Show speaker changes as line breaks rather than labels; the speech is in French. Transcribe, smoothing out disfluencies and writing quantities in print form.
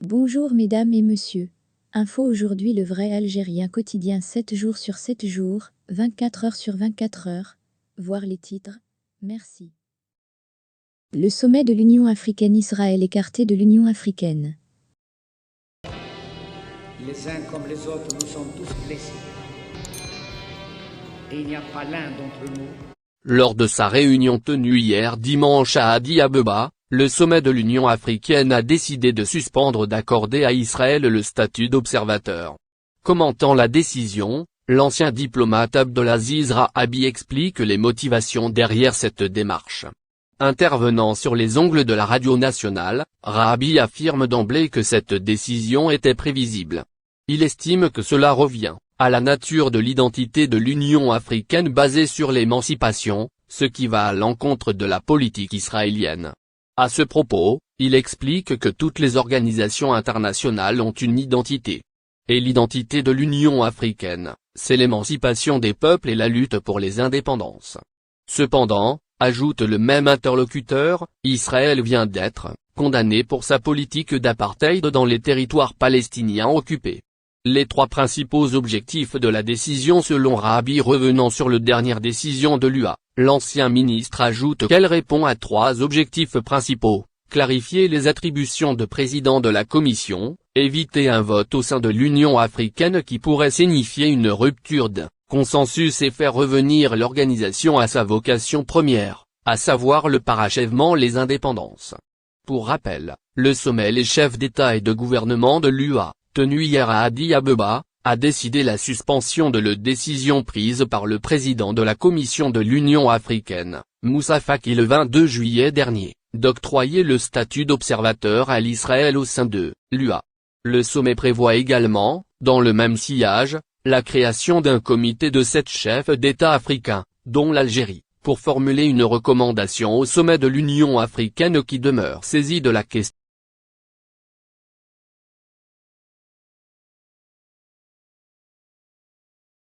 Bonjour mesdames et messieurs. Info aujourd'hui le vrai algérien quotidien 7 jours sur 7 jours, 24 heures sur 24 heures. Voir les titres. Merci. Le sommet de l'Union africaine, Israël écarté de l'Union africaine.
Les uns comme les autres, nous sommes tous blessés. Et il n'y a pas l'un d'entre nous.
Lors de sa réunion tenue hier dimanche à Addis Abeba, le sommet de l'Union africaine a décidé de suspendre d'accorder à Israël le statut d'observateur. Commentant la décision, l'ancien diplomate Abdelaziz Rahabi explique les motivations derrière cette démarche. Intervenant sur les ongles de la radio nationale, Rahabi affirme d'emblée que cette décision était prévisible. Il estime que cela revient à la nature de l'identité de l'Union africaine basée sur l'émancipation, ce qui va à l'encontre de la politique israélienne. À ce propos, il explique que toutes les organisations internationales ont une identité. Et l'identité de l'Union africaine, c'est l'émancipation des peuples et la lutte pour les indépendances. Cependant, ajoute le même interlocuteur, Israël vient d'être condamné pour sa politique d'apartheid dans les territoires palestiniens occupés. Les trois principaux objectifs de la décision selon Rahabi revenant sur la dernière décision de l'UA, l'ancien ministre ajoute qu'elle répond à trois objectifs principaux, clarifier les attributions de président de la Commission, éviter un vote au sein de l'Union africaine qui pourrait signifier une rupture de consensus et faire revenir l'organisation à sa vocation première, à savoir le parachèvement les indépendances. Pour rappel, le sommet les chefs d'État et de gouvernement de l'UA, tenu hier à Addis Abeba, a décidé la suspension de la décision prise par le président de la Commission de l'Union africaine, Moussa Faki le 22 juillet dernier, d'octroyer le statut d'observateur à l'Israël au sein de l'UA. Le sommet prévoit également, dans le même sillage, la création d'un comité de 7 chefs d'État africains, dont l'Algérie, pour formuler une recommandation au sommet de l'Union africaine qui demeure saisi de la question.